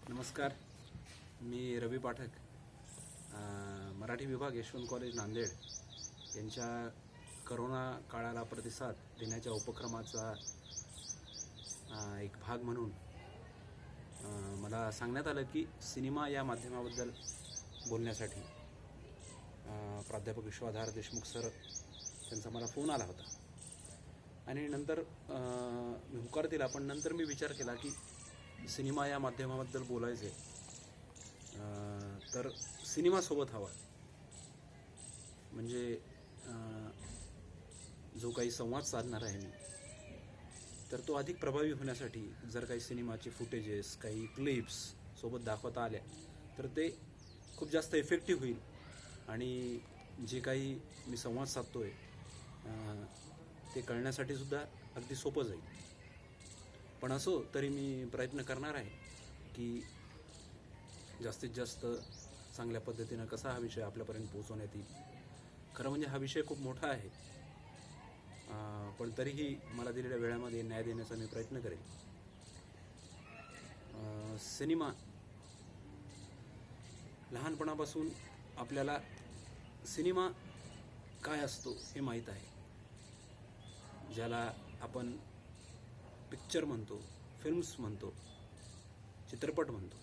नमस्कार. मी रवी पाठक, मराठी विभाग यशवंत कॉलेज नांदेड यांच्या करोना काळाला प्रतिसाद देण्याच्या उपक्रमाचा एक भाग म्हणून मला सांगण्यात आलं की सिनेमा या माध्यमाबद्दल बोलण्यासाठी प्राध्यापक विश्वाधार देशमुख सर त्यांचा मला फोन आला होता आणि नंतर मी होकार दिला. पण नंतर मी विचार केला की सिनेमा या माध्यमाबद्दल बोलायचे तर सिनेमासोबत हवा, म्हणजे जो काही संवाद साधणार आहे मी, तर तो अधिक प्रभावी होण्यासाठी जर काही सिनेमाचे फुटेजेस, काही क्लिप्स सोबत दाखवता आल्या तर ते खूप जास्त इफेक्टिव्ह होईल आणि जे काही मी संवाद साधतोय ते कळण्यासाठी सुद्धा अगदी सोपं जाईल. पण असो तरी मी प्रयत्न करणार आहे की जास्तीत जास्त चांगल्या पद्धतीनं कसा हा विषय आपल्यापर्यंत पोहोचवण्यात येईल. खरं म्हणजे हा विषय खूप मोठा आहे, पण तरीही मला दिलेल्या वेळामध्ये न्याय देण्याचा मी प्रयत्न करेन. सिनेमा लहानपणापासून आपल्याला सिनेमा काय असतो हे माहीत आहे, ज्याला आपण पिक्चर म्हणतो, फिल्म्स म्हणतो, चित्रपट म्हणतो.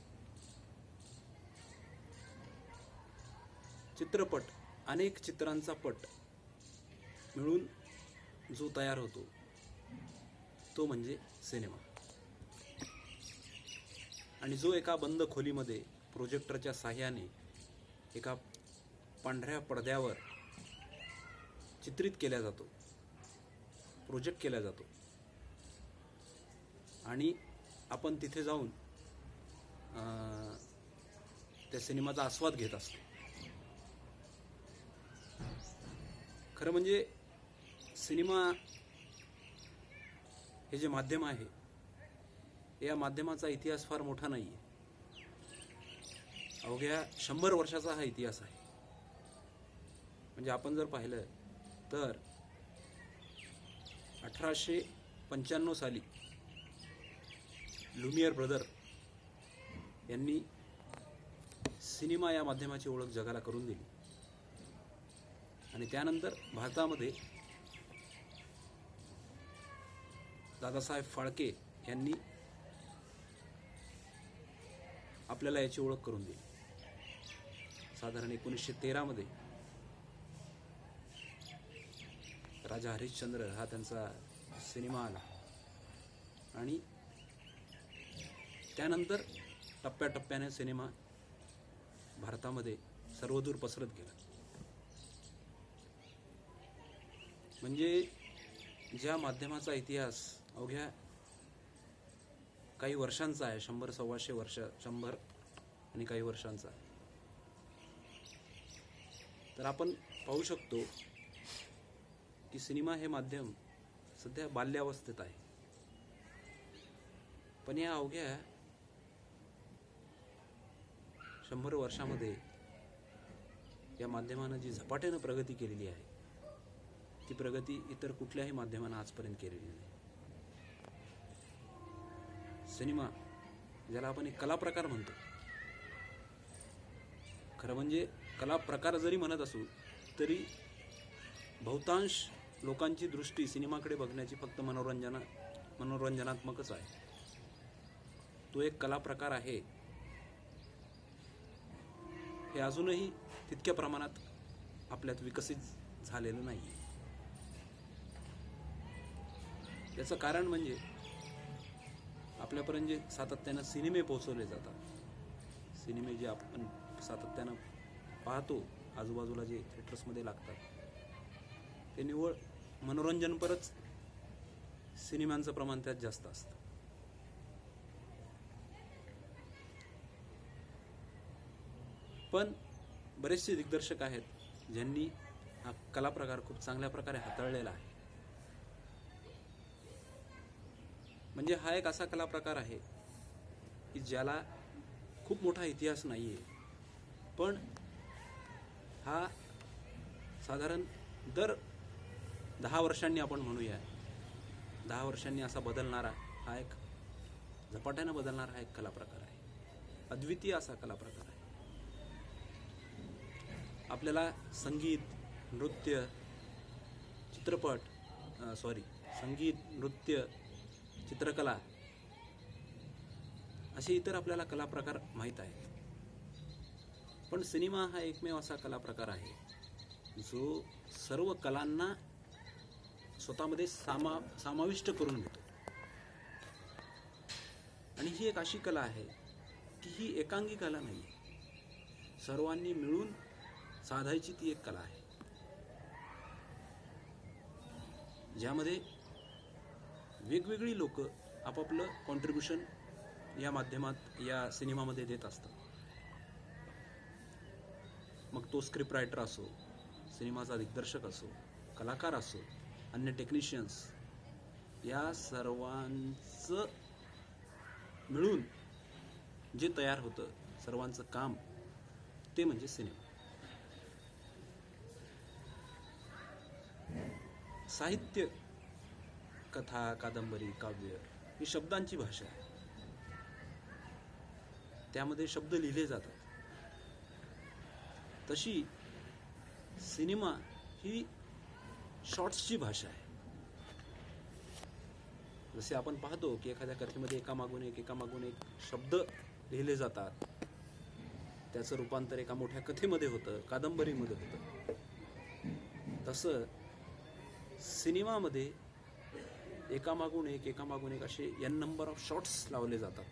चित्रपट अनेक चित्रांचा पट मिळून जो तयार होतो तो म्हणजे सिनेमा. आणि जो एका बंद खोलीमध्ये प्रोजेक्टरच्या साहाय्याने एका पांढऱ्या पडद्यावर चित्रित केला जातो, प्रोजेक्ट केला जातो आणि आपण तिथे जाऊन त्या सिनेमाचा आस्वाद घेत असतो. खरं म्हणजे सिनेमा हे जे माध्यम आहे, या माध्यमाचा इतिहास फार मोठा नाही आहे. अवघ्या 100 वर्षाचा हा इतिहास आहे. म्हणजे आपण जर पाहिलं तर 1895 साली लुमियर ब्रदर यांनी सिनेमा या माध्यमाची ओळख जगाला करून दिली आणि त्यानंतर भारतामध्ये दादासाहेब फाळके यांनी आपल्याला याची ओळख करून दिली. साधारण 1913 मध्ये राजा हरिश्चंद्र हा त्यांचा सिनेमा आला आणि त्यानंतर टप्प्याटप्प्याने सिनेमा भारतामध्ये सर्वदूर पसरत गेला. म्हणजे ज्या माध्यमाचा इतिहास अवघ्या काही वर्षांचा आहे, 100-125 वर्ष, 100 आणि काही वर्षांचा, तर आपण पाहू शकतो की सिनेमा हे माध्यम सध्या बाल्यावस्थेत आहे. पण या अवघ्या 100 वर्षामध्ये या माध्यमानं जी झपाट्यानं प्रगती केलेली आहे, ती प्रगती इतर कुठल्याही माध्यमानं आजपर्यंत केलेली नाही. सिनेमा ज्याला आपण एक कला प्रकार म्हणतो, खरं म्हणजे कला प्रकार जरी म्हणत असू तरी बहुतांश लोकांची दृष्टी सिनेमाकडे बघण्याची फक्त मनोरंजनात्मकच आहे. तो एक कला प्रकार आहे हे अजूनही तितक्या प्रमाणात आपल्यात विकसित झालेलं नाही. याचं कारण म्हणजे आपल्यापर्यंत जे सातत्यानं सिनेमे पोहोचवले जातात, सिनेमे जे आपण सातत्यानं पाहतो, आजूबाजूला जे थिएटर्समध्ये लागतात, ते निव्वळ मनोरंजनपरच सिनेमांचं प्रमाण त्यात जास्त असतं. पण बरेचसे दिग्दर्शक आहेत ज्यांनी हा कला प्रकार खूप चांगल्या प्रकारे हाताळलेला आहे. म्हणजे हा एक असा कला प्रकार आहे की ज्याला खूप मोठा इतिहास नाही आहे, पण हा साधारण दर 10 वर्षांनी, आपण म्हणूया 10 वर्षांनी असा बदलणारा हा एक झपाट्यानं बदलणारा हा एक कला प्रकार आहे. अद्वितीय असा कला प्रकार आहे. आपल्याला संगीत, नृत्य, संगीत, नृत्य, चित्रकला असे इतर आपल्याला कला प्रकार माहीत आहेत. पण सिनेमा हा एकमेव असा कला प्रकार आहे जो सर्व कलांना स्वतःमध्ये समाविष्ट करून घेतो. आणि ही एक अशी कला आहे की ही एकांगी कला नाही आहे, सर्वांनी मिळून साधायची ती एक कला आहे, ज्यामध्ये वेगवेगळी लोक आपापलं कॉन्ट्रीब्युशन या माध्यमात, या सिनेमामध्ये देत असतात. मग तो स्क्रिप्ट रायटर असो, सिनेमाचा दिग्दर्शक असो, कलाकार असो, अन्य टेक्निशियन्स, या सर्वांचं मिळून जे तयार होतं, सर्वांचं काम, ते म्हणजे सिनेमा. साहित्य, कथा, कादंबरी, काव्य ही शब्दांची भाषा आहे. त्यामध्ये शब्द लिहिले जातात. तशी सिनेमा ही शॉर्ट्सची भाषा आहे. जसे आपण पाहतो की एखाद्या कथेमध्ये एकामागून एक शब्द लिहिले जातात, त्याचं रूपांतर एका मोठ्या कथेमध्ये होतं, कादंबरीमध्ये होतं. तसं सिनेमामध्ये एकामागून एक असे n नंबर ऑफ शॉट्स लावले जातात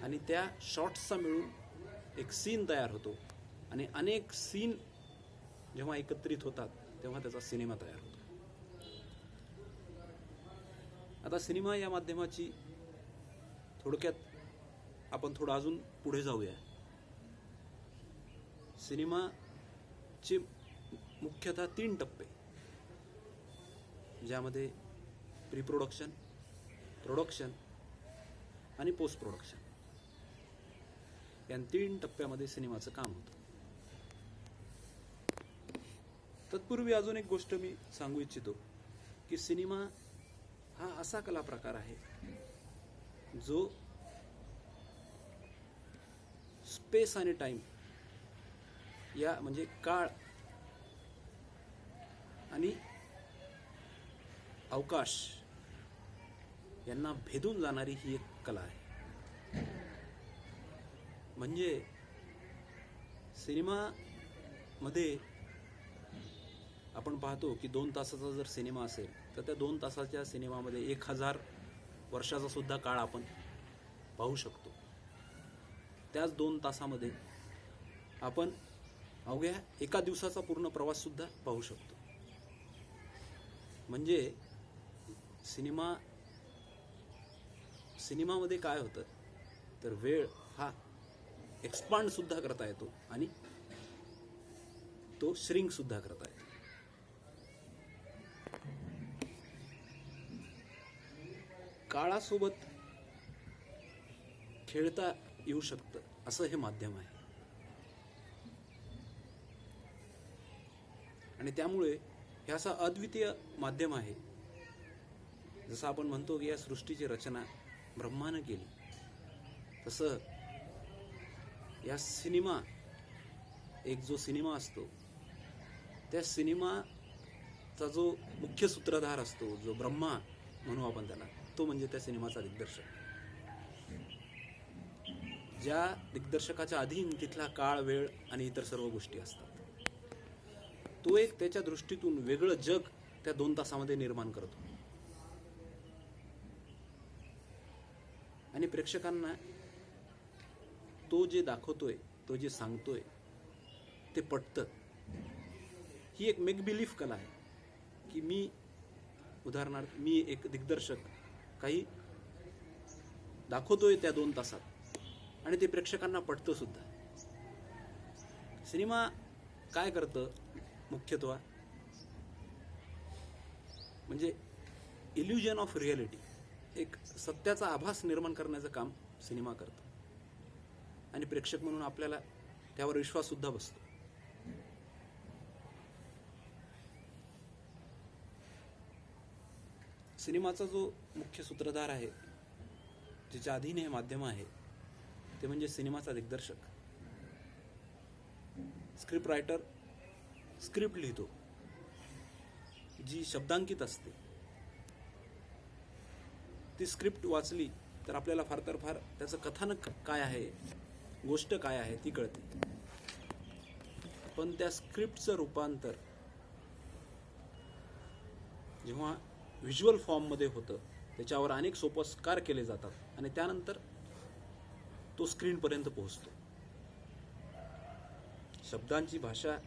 आणि त्या शॉट्सचा मिळून एक सीन तयार होतो आणि अनेक सीन जेव्हा एकत्रित होतात तेव्हा त्याचा सिनेमा तयार होतो. आता सिनेमा या माध्यमाची थोडक्यात आपण थोडं अजून पुढे जाऊया. सिनेमाचे मुख्यतः 3 टप्पे, ज्यामध्ये प्री प्रोडक्शन, प्रोडक्शन आणि पोस्ट प्रोडक्शन, या 3 टप्प्यामध्ये सिनेमाचं काम होतं. तत्पूर्वी अजून एक गोष्ट मी सांगू इच्छितो की सिनेमा हा असा कला प्रकार आहे जो स्पेस आणि टाइम, या म्हणजे काळ आणि अवकाश यांना भेदून जाणारी ही एक कला आहे. म्हणजे सिनेमामध्ये आपण पाहतो की 2 तासाचा जर सिनेमा असेल तर त्या 2 तासाच्या सिनेमामध्ये 1000 वर्षाचा सुद्धा काळ आपण पाहू शकतो. त्याच 2 तासामध्ये आपण अवघ्या एका दिवसाचा पूर्ण प्रवास सुद्धा पाहू शकतो. म्हणजे सिनेमामध्ये काय होतं तर वेळ हा एक्सपांड सुद्धा करता येतो आणि तो श्रिंक सुद्धा करता येतो. काळासोबत खेळता येऊ शकतं असं हे माध्यम आहे. आणि त्यामुळे हे असं अद्वितीय माध्यम आहे. जसं आपण म्हणतो की या सृष्टीची रचना ब्रह्मानं केली, तसं या सिनेमा, एक जो सिनेमा असतो त्या सिनेमाचा जो मुख्य सूत्रधार असतो, जो ब्रह्मा म्हणू आपण त्याला, तो म्हणजे त्या सिनेमाचा दिग्दर्शक. ज्या दिग्दर्शकाच्या अधीन तिथला काळ, वेळ आणि इतर सर्व गोष्टी असतात. तो एक त्याच्या दृष्टीतून वेगळं जग त्या 2 तासामध्ये निर्माण करतो आणि प्रेक्षकांना तो जे दाखवतोय, तो जे सांगतोय ते पटतं. ही एक मेक बिलीफ कला आहे की उदाहरणार्थ मी एक दिग्दर्शक काही दाखवतोय त्या 2 तासात आणि ते प्रेक्षकांना पटतं सुद्धा. सिनेमा काय करतं मुख्यत्वे म्हणजे इल्युजन ऑफ रियालिटी, एक सत्याचा आभास निर्माण करण्याचं काम सिनेमा करतो आणि प्रेक्षक म्हणून आपल्याला त्यावर विश्वास सुद्धा बसतो. सिनेमाचा जो मुख्य सूत्रधार आहे, जिच्या अधीन हे माध्यम आहे, ते म्हणजे सिनेमाचा दिग्दर्शक. स्क्रिप्ट रायटर स्क्रिप्ट लिहितो जी शब्दांकित असते. ती स्क्रिप्ट वाचली तर आपल्याला फार तर फार त्याचं कथानक काय आहे, गोष्ट काय आहे ती कळते. पण त्या स्क्रिप्टचं रूपांतर जेव्हा व्हिज्युअल फॉर्ममध्ये होतं, त्याच्यावर अनेक सोपस्कार केले जातात आणि त्यानंतर तो स्क्रीनपर्यंत पोहोचतो. शब्दांची भाषा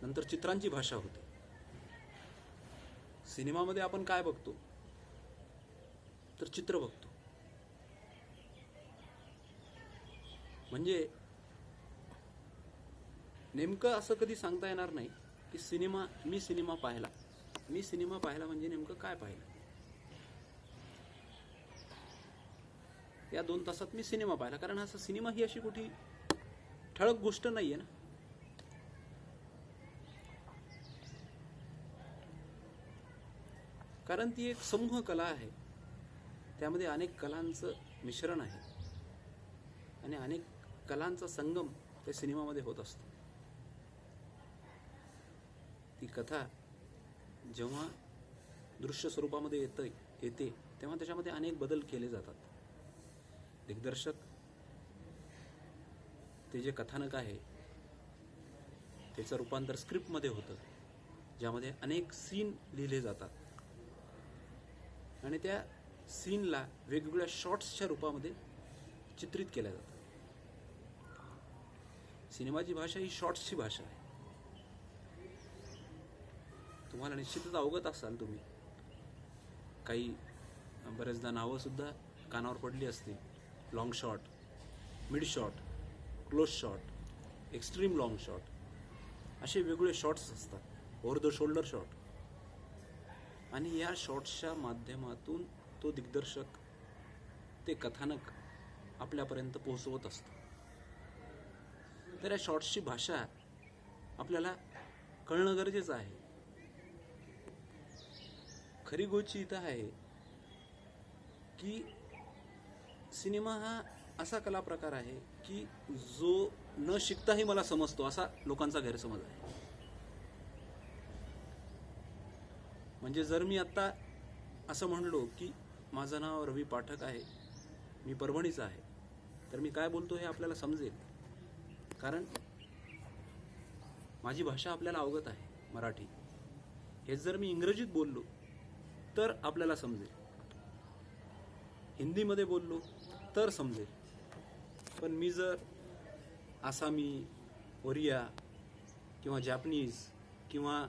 नंतर चित्रांची भाषा होते. सिनेमामध्ये आपण काय बघतो तर चित्र बघतो. म्हणजे नेमकं असं कधी सांगता येणार नाही की मी सिनेमा पाहिला म्हणजे नेमकं काय पाहिलं. या 2 तासात मी सिनेमा पाहिला, कारण असा सिनेमा ही अशी कुठे ठळक गोष्ट नाहीये ना. कारण ती एक समूह कला आहे. त्यामध्ये अनेक कलांचं मिश्रण आहे आणि अनेक कलांचा संगम त्या सिनेमामध्ये होत असतो. ती कथा जेव्हा दृश्य स्वरूपामध्ये येते तेव्हा त्याच्यामध्ये अनेक बदल केले जातात. दिग्दर्शक ते जे कथानक आहे त्याचं रूपांतर स्क्रिप्टमध्ये होतं, ज्यामध्ये अनेक सीन लिहिले जातात आणि त्या सीनला वेगवेगळ्या शॉट्सच्या रूपामध्ये चित्रित केल्या जातात. सिनेमाची भाषा ही शॉट्सची भाषा आहे. तुम्हाला निश्चितच अवगत असाल तुम्ही. काही बरेचदा नावं सुद्धा कानावर पडली असतील. Long shot, mid shot, close shot, extreme long shot, असे वेगवेगळे शॉट्स असतात. Over the shoulder shot. आणि या शॉट्सच्या माध्यमातून तो दिग्दर्शक ते कथानक आपल्यापर्यंत पोहोचवत असतो. तर या शॉट्सची भाषा आपल्याला कळणं गरजेचं आहे. खरी गोष्ट इथं आहे की सिनेमा हा असा कला प्रकार आहे की जो न शिकताही मला समजतो, असा लोकांचा गैरसमज आहे. म्हणजे जर मी आता असं म्हणलो की माझं नाव रवी पाठक आहे, मी परभणीचा आहे, तर मी काय बोलतो हे आपल्याला समजेल. कारण माझी भाषा आपल्याला अवगत आहे, मराठी. हेच जर मी इंग्रजीत बोललो तर आपल्याला समजेल, हिंदीमध्ये बोललो तर समजेल. पण मी जर आसामी, ओरिया किंवा जॅपनीज किंवा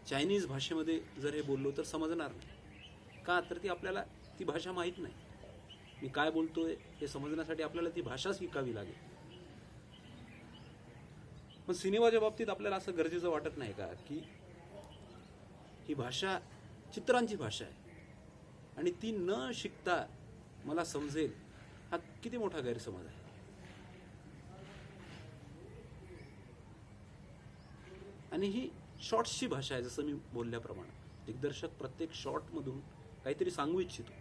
चायनीज भाषेमध्ये जर हे बोललो तर समजणार नाही. का तर आपल्याला ती भाषा माहीत नाही. मी काय बोलतोय हे समजण्यासाठी आपल्याला ती भाषा शिकावी लागेल. पण सिनेमाच्या बाबतीत आपल्याला असं गरजेचं वाटत नाही का की ही भाषा चित्रांची भाषा आहे आणि ती न शिकता मला समजेल, हा किती मोठा गैरसमज आहे. आणि ही शॉर्ट्सची भाषा आहे. जसं मी बोलल्याप्रमाणे दिग्दर्शक प्रत्येक शॉर्टमधून काहीतरी सांगू इच्छितो.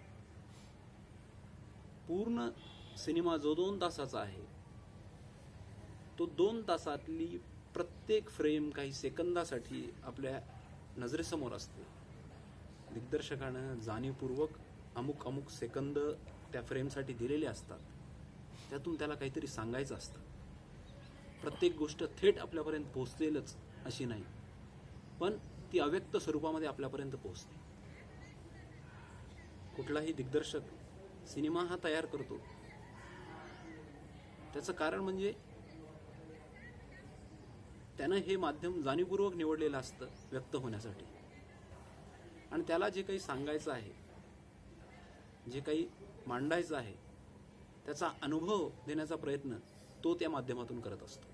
पूर्ण सिनेमा जो 2 तासाचा आहे तो 2 तासातली प्रत्येक फ्रेम काही सेकंदासाठी आपल्या नजरेसमोर असते. दिग्दर्शकानं जाणीवपूर्वक अमुक सेकंद त्या फ्रेमसाठी दिलेले असतात. त्यातून त्याला काहीतरी सांगायचं असतं. प्रत्येक गोष्ट थेट आपल्यापर्यंत पोहोचेलच अशी नाही, पण ती अव्यक्त स्वरूपामध्ये आपल्यापर्यंत पोहोचते. कुठलाही दिग्दर्शक सिनेमा हा तयार करतो त्याचं कारण म्हणजे त्यानं हे माध्यम जाणीवपूर्वक निवडलेलं असतं व्यक्त होण्यासाठी. आणि त्याला जे काही सांगायचं आहे, जे काही मांडायचं आहे, त्याचा अनुभव देण्याचा प्रयत्न तो त्या माध्यमातून करत असतो.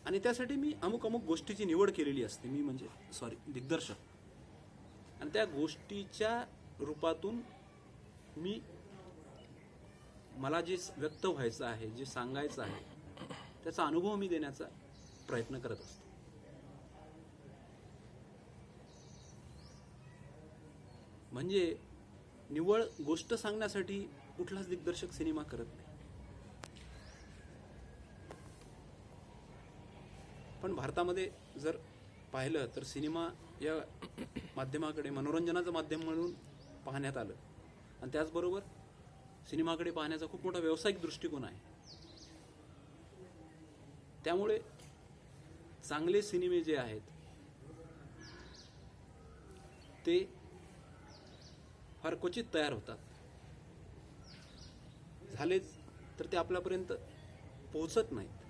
आणि त्यासाठी मी अमुक गोष्टीची निवड केलेली असते. मी म्हणजे दिग्दर्शक. आणि त्या गोष्टीच्या रूपातून मी मला जे व्यक्त व्हायचं आहे, जे सांगायचं आहे, त्याचा अनुभव मी देण्याचा प्रयत्न करत असतो. म्हणजे निव्वळ गोष्ट सांगण्यासाठी कुठलाच दिग्दर्शक सिनेमा करत नाही. पण भारतामध्ये जर पाहिलं तर सिनेमा या माध्यमाकडे मनोरंजनाचं माध्यम म्हणून पाहण्यात आलं, आणि त्याचबरोबर सिनेमाकडे पाहण्याचा खूप मोठा व्यावसायिक दृष्टिकोन आहे. त्यामुळे चांगले सिनेमे जे आहेत ते फार क्वचित तयार होतात. झालेच तर ते आपल्यापर्यंत पोहोचत नाहीत.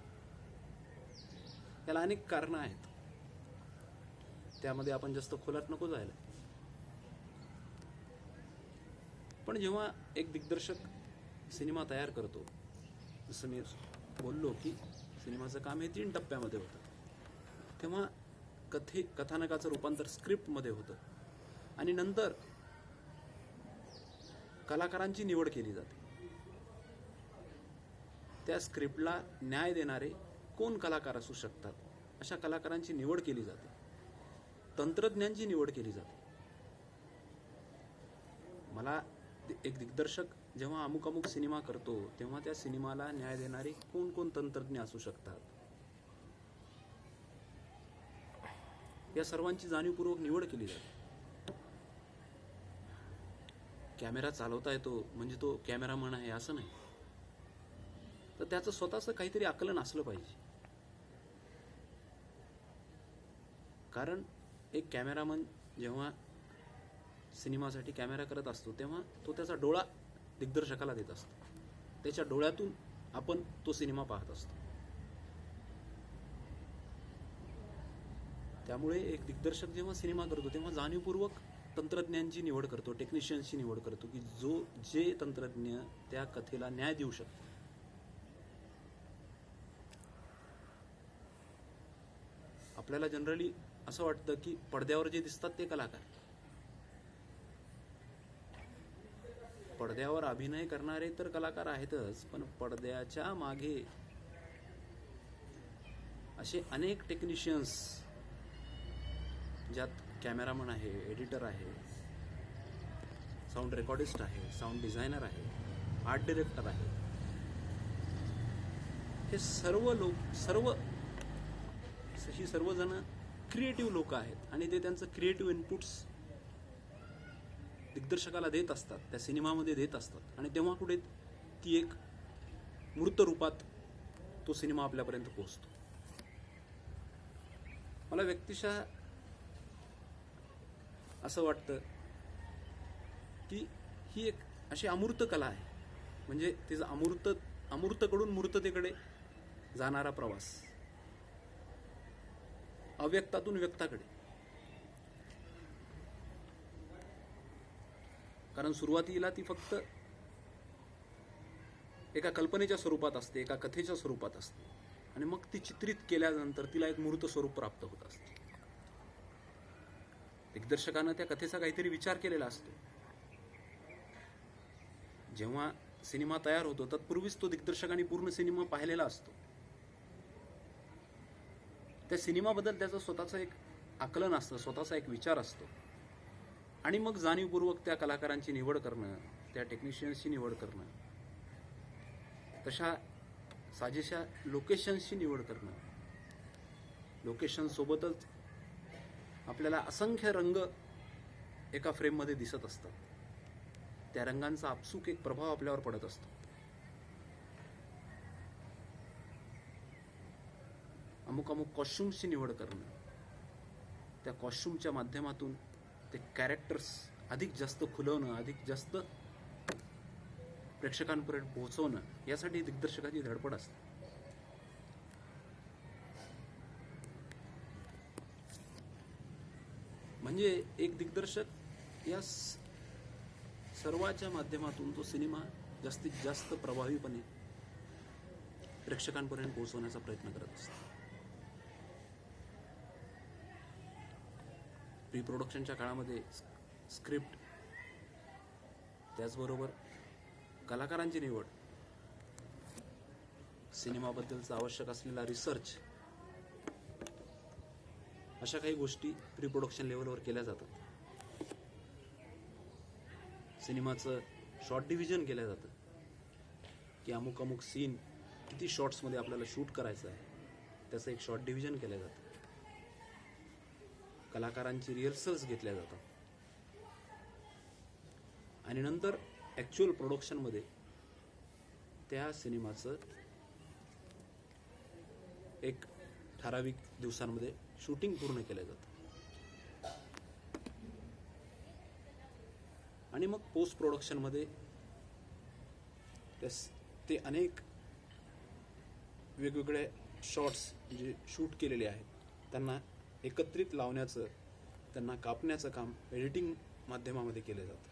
याला अनेक कारणं आहेत, त्यामध्ये आपण जास्त खोलात नको जायला. पण जेव्हा एक दिग्दर्शक सिनेमा तयार करतो, जसं मी बोललो की सिनेमाचं काम हे 3 टप्प्यामध्ये होतं, तेव्हा कथानकाचं रूपांतर स्क्रिप्टमध्ये होतं, आणि नंतर कलाकारांची निवड केली जाते. त्या स्क्रिप्टला न्याय देणारे कोण कलाकार असू शकतात, अशा कलाकारांची निवड केली जाते. तंत्रज्ञांची निवड केली जाते. मला एक दिग्दर्शक जेव्हा अमुक सिनेमा करतो, तेव्हा त्या सिनेमाला न्याय देणारे कोण तंत्रज्ञ असू शकतात, या सर्वांची जाणीवपूर्वक निवड केली जाते. कॅमेरा चालवता येतो म्हणजे तो कॅमेरामन आहे असं नाही, तर त्याचं स्वतःचं काहीतरी आकलन असलं पाहिजे. कारण एक कॅमेरामन जेव्हा सिनेमासाठी कॅमेरा करत असतो, तेव्हा तो त्याचा डोळा दिग्दर्शकाला देत असतो. त्याच्या डोळ्यातून आपण तो सिनेमा पाहत असतो. त्यामुळे एक दिग्दर्शक जेव्हा सिनेमा करतो, तेव्हा जाणीवपूर्वक तंत्रज्ञांची निवड करतो, टेक्निशियन्सची निवड करतो, की जे तंत्रज्ञ त्या कथेला न्याय देऊ शकतो. आपल्याला जनरली असं वाटतं की पडद्यावर जे दिसतात ते कलाकार, पडद्यावर अभिनय करणारे तर कलाकार आहेतच, पण पडद्याच्या मागे असे अनेक टेक्निशियन्स, ज्यात कॅमेरामन आहे, एडिटर आहे, साऊंड रेकॉर्डिस्ट आहे, साऊंड डिझायनर आहे, आर्ट डिरेक्टर आहे, हे ही सर्वजण क्रिएटिव्ह लोक आहेत, आणि ते त्यांचं क्रिएटिव्ह इनपुट्स दिग्दर्शकाला देत असतात, त्या सिनेमामध्ये देत असतात, आणि तेव्हा कुठे ती एक मूर्त रूपात तो सिनेमा आपल्यापर्यंत पोहोचतो. मला व्यक्तिशः असं वाटतं की ही एक अशी अमूर्त कला आहे, म्हणजे तिचा अमूर्तकडून मूर्ततेकडे जाणारा प्रवास, अव्यक्तातून व्यक्ताकडे. कारण सुरुवातीला ती फक्त एका कल्पनेच्या स्वरूपात असते, एका कथेच्या स्वरूपात असते, आणि मग ती चित्रित केल्यानंतर तिला एक मूर्त स्वरूप प्राप्त होत असते. दिग्दर्शकानं त्या कथेचा काहीतरी विचार केलेला असतो. जेव्हा सिनेमा तयार होतो तत्पूर्वीच तो दिग्दर्शकाने पूर्ण सिनेमा पाहिलेला असतो. त्या सिनेमाबद्दल त्याचं स्वतःचं एक आकलन असतं, स्वतःचा एक विचार असतो, आणि मग जाणीवपूर्वक त्या कलाकारांची निवड करणं, त्या टेक्निशियन्सची निवड करणं, तशा साजेशा लोकेशन्सची निवड करणं. लोकेशनसोबतच आपल्याला असंख्य रंग एका फ्रेममध्ये दिसत असतात. त्या रंगांचा आपसूक एक प्रभाव आपल्यावर पडत असतो. अमुक कॉस्ट्युम्सची निवड करणं, त्या कॉस्ट्युमच्या माध्यमातून ते कॅरेक्टर्स अधिक जास्त खुलवणं, अधिक जास्त प्रेक्षकांपर्यंत पोहोचवणं, यासाठी दिग्दर्शकाची धडपड असते. म्हणजे एक दिग्दर्शक या सर्वाच्या माध्यमातून तो सिनेमा जास्तीत जास्त प्रभावीपणे प्रेक्षकांपर्यंत पोहोचवण्याचा प्रयत्न करत असतो. प्री प्रोडक्शनच्या काळामध्ये स्क्रिप्ट, त्याचबरोबर कलाकारांची निवड, सिनेमाबद्दलचा आवश्यक असलेला रिसर्च, अशा काही गोष्टी प्री प्रोडक्शन लेवलवर केल्या जातात. सिनेमाचं शॉर्ट डिव्हिजन केलं जातं की अमुक अमुक सीन किती शॉर्ट्समध्ये आपल्याला शूट करायचं आहे त्याचं एक शॉर्ट डिव्हिजन केलं जातं. कलाकारांची रिहर्सल्स घेतल्या जातात आणि नंतर ॲक्च्युअल प्रोडक्शनमध्ये त्या सिनेमाचं एक ठराविक दिवसांमध्ये शूटिंग पूर्ण केलं जातं आणि मग पोस्ट प्रोडक्शनमध्ये ते अनेक वेगवेगळे शॉट्स जे शूट केलेले आहेत त्यांना एकत्रित लावण्याचं, त्यांना कापण्याचं काम एडिटिंग माध्यमामध्ये केलं जातं.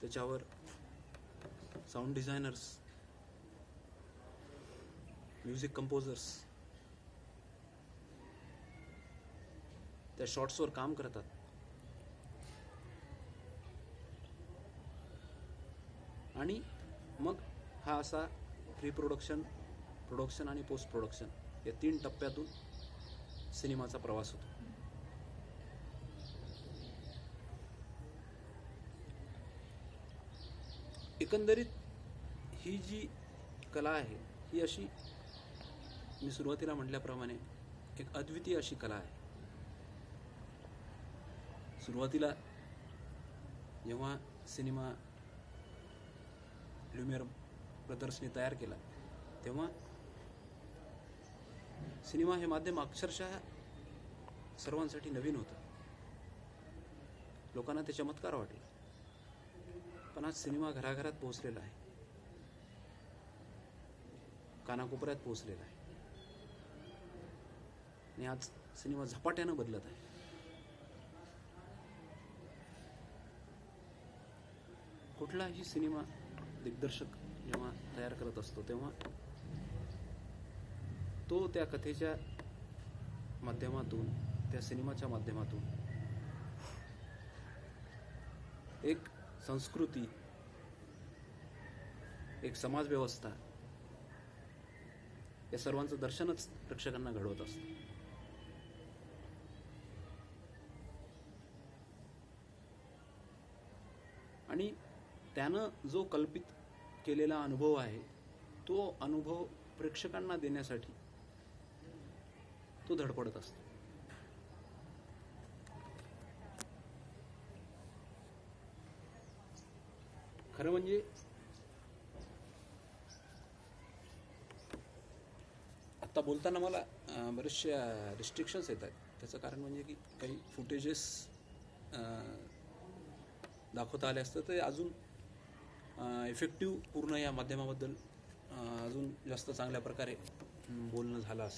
त्याच्यावर साऊंड डिझायनर्स, म्युझिक कंपोजर्स त्या शॉट्सवर काम करतात. आणि मग हा असा प्री प्रोडक्शन, प्रोडक्शन आणि पोस्ट प्रोडक्शन या 3 टप्प्यातून सिनेमाचा प्रवास होतो. एकंदरीत ही जी कला आहे ही अशी, मी सुरुवातीला म्हटल्याप्रमाणे एक अद्वितीय अशी कला आहे. सुरुवातीला जेव्हा सिनेमा ल्युमियर ब्रदर्सने तयार केला तेव्हा सिनेमा हे माध्यम अक्षरशः सर्वांसाठी नवीन होतं. लोकांना ते चमत्कार वाटला. पण आज सिनेमा घराघरात पोहोचलेला आहे, कानाकोपऱ्यात पोहोचलेला आहे आणि आज सिनेमा झपाट्यानं बदलत आहे. कुठलाही सिनेमा दिग्दर्शक जेव्हा तयार करत असतो तेव्हा तो त्या कथेच्या माध्यमातून, त्या सिनेमाच्या माध्यमातून एक संस्कृती, एक समाजव्यवस्था या सर्वांचं दर्शनच प्रेक्षकांना घडवत असतं. आणि त्यानं जो कल्पित केलेला अनुभव आहे तो अनुभव प्रेक्षकांना देण्यासाठी तो धडपडत असतो. खरं म्हणजे आता बोलताना मला बरेचशा रिस्ट्रिक्शन्स येत आहेत. त्याचं कारण म्हणजे की काही फुटेजेस दाखवता आले असतं तर अजून इफेक्टिव्ह पूर्ण या माध्यमाबद्दल अजून जास्त चांगल्या प्रकारे बोलणं झालं असतं.